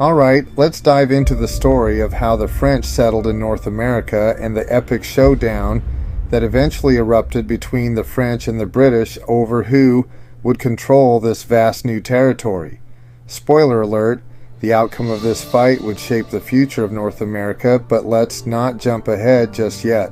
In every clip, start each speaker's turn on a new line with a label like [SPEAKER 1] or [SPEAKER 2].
[SPEAKER 1] Alright, let's dive into the story of how the French settled in North America and the epic showdown that eventually erupted between the French and the British over who would control this vast new territory. Spoiler alert, the outcome of this fight would shape the future of North America, but let's not jump ahead just yet.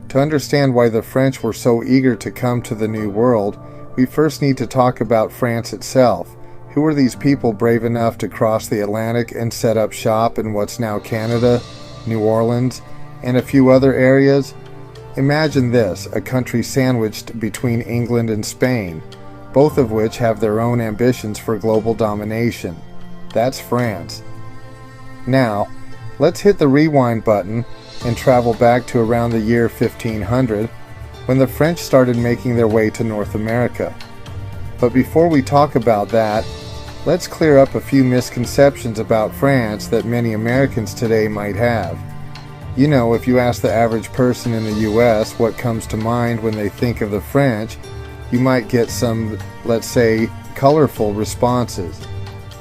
[SPEAKER 1] To understand why the French were so eager to come to the New World, we first need to talk about France itself. Who were these people brave enough to cross the Atlantic and set up shop in what's now Canada, New Orleans, and a few other areas? Imagine this, a country sandwiched between England and Spain, both of which have their own ambitions for global domination. That's France. Now, let's hit the rewind button and travel back to around the year 1500, when the French started making their way to North America. But before we talk about that, let's clear up a few misconceptions about France that many Americans today might have. You know, if you ask the average person in the US what comes to mind when they think of the French, you might get some, let's say, colorful responses.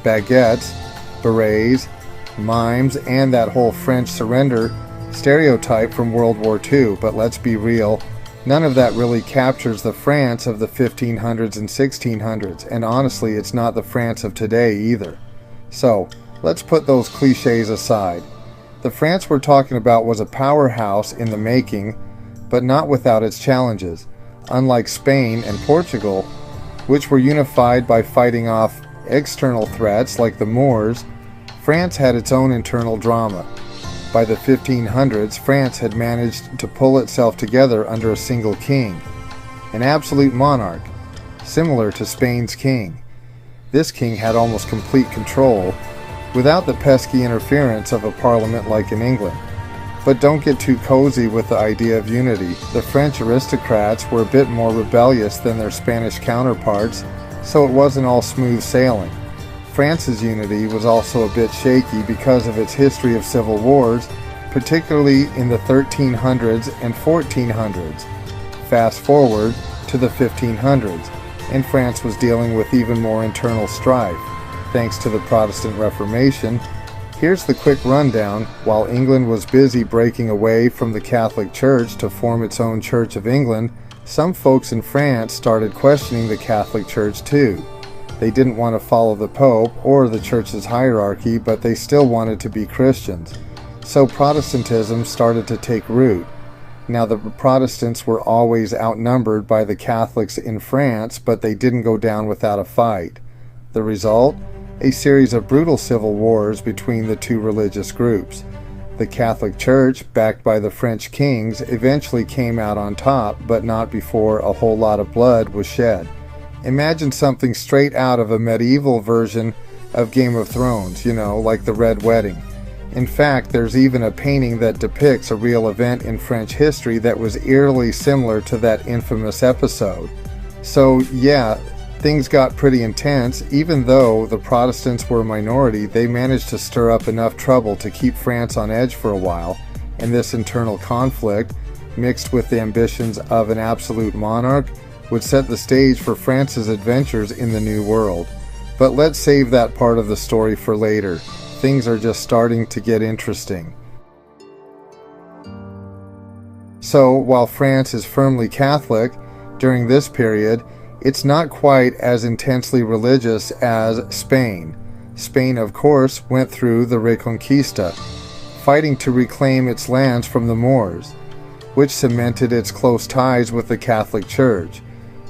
[SPEAKER 1] Baguettes, berets, mimes, and that whole French surrender stereotype from World War II. But let's be real, none of that really captures the France of the 1500s and 1600s, and honestly, it's not the France of today either. So, let's put those cliches aside. The France we're talking about was a powerhouse in the making, but not without its challenges. Unlike Spain and Portugal, which were unified by fighting off external threats like the Moors, France had its own internal drama. By the 1500s, France had managed to pull itself together under a single king, an absolute monarch, similar to Spain's king. This king had almost complete control, without the pesky interference of a parliament like in England. But don't get too cozy with the idea of unity. The French aristocrats were a bit more rebellious than their Spanish counterparts, so it wasn't all smooth sailing. France's unity was also a bit shaky because of its history of civil wars, particularly in the 1300s and 1400s. Fast forward to the 1500s, and France was dealing with even more internal strife. Thanks to the Protestant Reformation, here's the quick rundown. While England was busy breaking away from the Catholic Church to form its own Church of England, some folks in France started questioning the Catholic Church too. They didn't want to follow the Pope or the Church's hierarchy, but they still wanted to be Christians. So Protestantism started to take root. Now, the Protestants were always outnumbered by the Catholics in France, but they didn't go down without a fight. The result? A series of brutal civil wars between the two religious groups. The Catholic Church, backed by the French kings, eventually came out on top, but not before a whole lot of blood was shed. Imagine something straight out of a medieval version of Game of Thrones, like the Red Wedding. In fact, there's even a painting that depicts a real event in French history that was eerily similar to that infamous episode. So yeah, things got pretty intense. Even though the Protestants were a minority, they managed to stir up enough trouble to keep France on edge for a while, and this internal conflict, mixed with the ambitions of an absolute monarch, would set the stage for France's adventures in the New World. But let's save that part of the story for later. Things are just starting to get interesting. So, while France is firmly Catholic, during this period, it's not quite as intensely religious as Spain. Spain, of course, went through the Reconquista, fighting to reclaim its lands from the Moors, which cemented its close ties with the Catholic Church.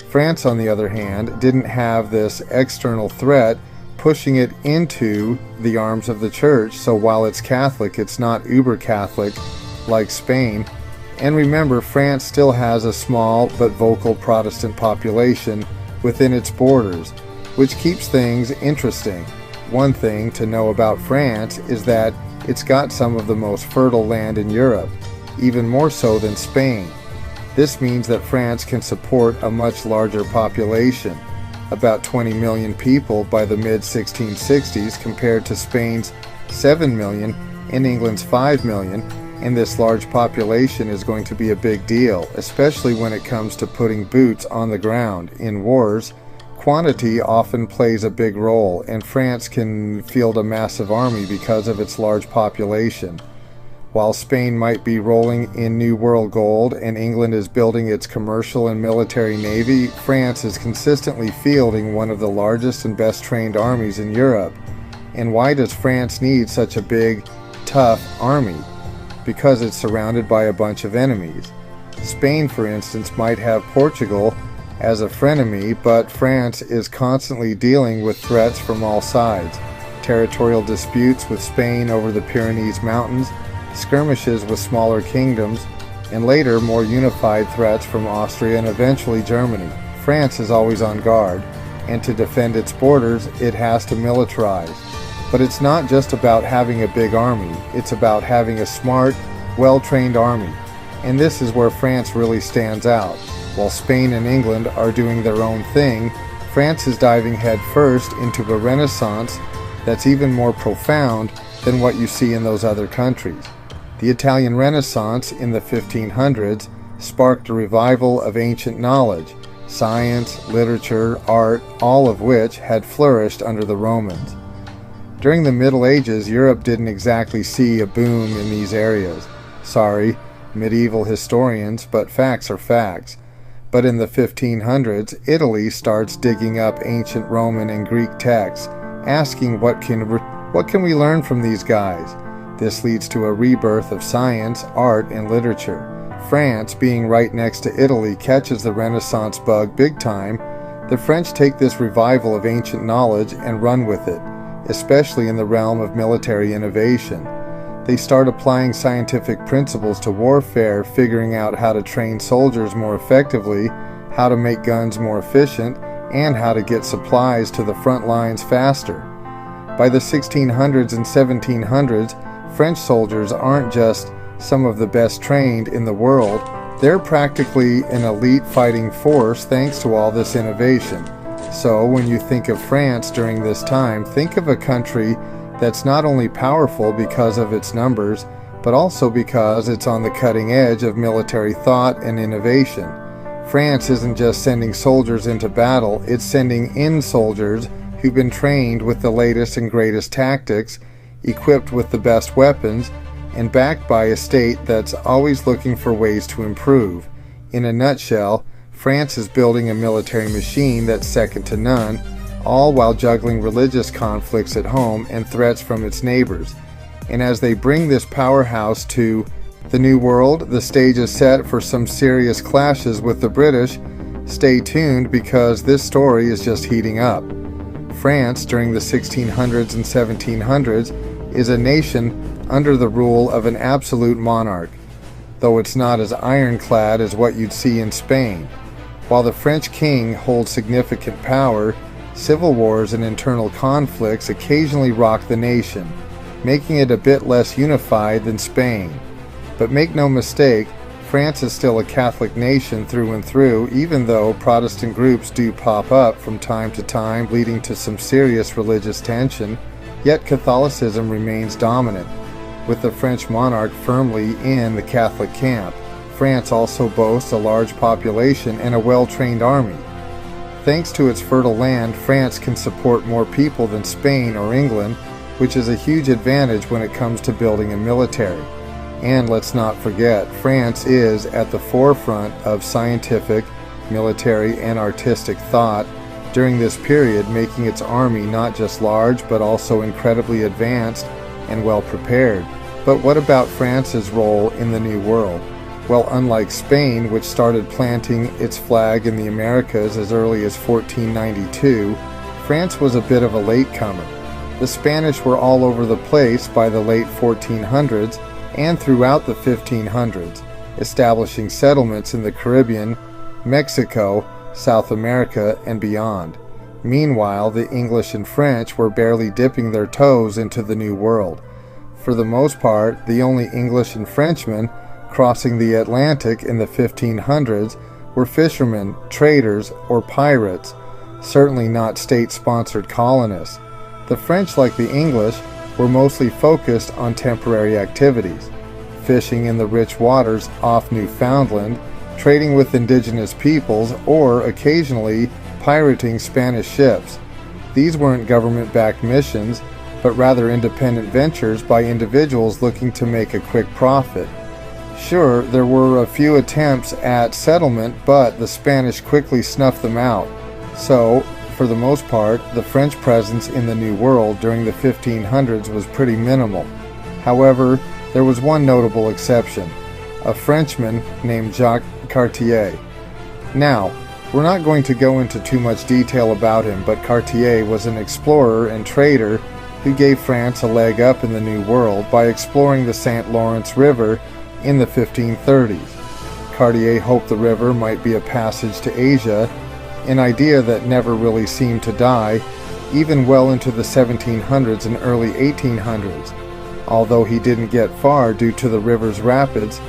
[SPEAKER 1] France, on the other hand, didn't have this external threat pushing it into the arms of the Church, so while it's Catholic, it's not uber-Catholic like Spain. And remember, France still has a small but vocal Protestant population within its borders, which keeps things interesting. One thing to know about France is that it's got some of the most fertile land in Europe, even more so than Spain. This means that France can support a much larger population, about 20 million people by the mid-1660s compared to Spain's 7 million and England's 5 million, and this large population is going to be a big deal, especially when it comes to putting boots on the ground in wars quantity often plays a big role, and France can field a massive army because of its large population. While Spain might be rolling in New World gold and England is building its commercial and military navy, France is consistently fielding one of the largest and best trained armies in Europe. And why does France need such a big, tough army? Because it's surrounded by a bunch of enemies. Spain, for instance, might have Portugal as a frenemy, but France is constantly dealing with threats from all sides. Territorial disputes with Spain over the Pyrenees Mountains, skirmishes with smaller kingdoms, and later more unified threats from Austria and eventually Germany. France is always on guard, and to defend its borders, it has to militarize. But it's not just about having a big army, it's about having a smart, well-trained army. And this is where France really stands out. While Spain and England are doing their own thing, France is diving headfirst into a renaissance that's even more profound than what you see in those other countries. The Italian Renaissance in the 1500s sparked a revival of ancient knowledge, science, literature, art, all of which had flourished under the Romans. During the Middle Ages, Europe didn't exactly see a boom in these areas. Sorry, medieval historians, but facts are facts. But in the 1500s, Italy starts digging up ancient Roman and Greek texts, asking what can we learn from these guys? This leads to a rebirth of science, art, and literature. France, being right next to Italy, catches the Renaissance bug big time. The French take this revival of ancient knowledge and run with it, especially in the realm of military innovation. They start applying scientific principles to warfare, figuring out how to train soldiers more effectively, how to make guns more efficient, and how to get supplies to the front lines faster. By the 1600s and 1700s, French soldiers aren't just some of the best trained in the world, they're practically an elite fighting force thanks to all this innovation. So when you think of France during this time, think of a country that's not only powerful because of its numbers, but also because it's on the cutting edge of military thought and innovation. France isn't just sending soldiers into battle, it's sending in soldiers who've been trained with the latest and greatest tactics, equipped with the best weapons, and backed by a state that's always looking for ways to improve. In a nutshell, France is building a military machine that's second to none, all while juggling religious conflicts at home and threats from its neighbors. And as they bring this powerhouse to the New World, the stage is set for some serious clashes with the British. Stay tuned because this story is just heating up. France, during the 1600s and 1700s, is a nation under the rule of an absolute monarch, though it's not as ironclad as what you'd see in Spain. While the French king holds significant power, civil wars and internal conflicts occasionally rock the nation, making it a bit less unified than Spain. But make no mistake, France is still a Catholic nation through and through, even though Protestant groups do pop up from time to time, leading to some serious religious tension. Yet Catholicism remains dominant, with the French monarch firmly in the Catholic camp. France also boasts a large population and a well-trained army. Thanks to its fertile land, France can support more people than Spain or England, which is a huge advantage when it comes to building a military. And let's not forget, France is at the forefront of scientific, military, and artistic thought during this period, making its army not just large but also incredibly advanced and well prepared. But what about France's role in the New World? Well, unlike Spain, which started planting its flag in the Americas as early as 1492, France was a bit of a latecomer. The Spanish were all over the place by the late 1400s and throughout the 1500s, establishing settlements in the Caribbean, Mexico, South America, and beyond. Meanwhile, the English and French were barely dipping their toes into the New World. For the most part, the only English and Frenchmen crossing the Atlantic in the 1500s were fishermen, traders, or pirates, certainly not state-sponsored colonists. The French, like the English, were mostly focused on temporary activities, fishing in the rich waters off Newfoundland, trading with indigenous peoples, or occasionally pirating Spanish ships. These weren't government-backed missions, but rather independent ventures by individuals looking to make a quick profit. Sure, there were a few attempts at settlement, but the Spanish quickly snuffed them out. So, for the most part, the French presence in the New World during the 1500s was pretty minimal. However, there was one notable exception, a Frenchman named Jacques Cartier. Now, we're not going to go into too much detail about him, but Cartier was an explorer and trader who gave France a leg up in the New World by exploring the St. Lawrence River in the 1530s. Cartier hoped the river might be a passage to Asia, an idea that never really seemed to die, even well into the 1700s and early 1800s. Although he didn't get far due to the river's rapids,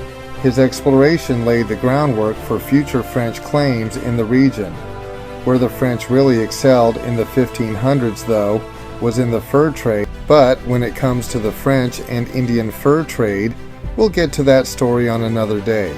[SPEAKER 1] his exploration laid the groundwork for future French claims in the region. Where the French really excelled in the 1500s, though, was in the fur trade. But when it comes to the French and Indian fur trade, we'll get to that story on another day.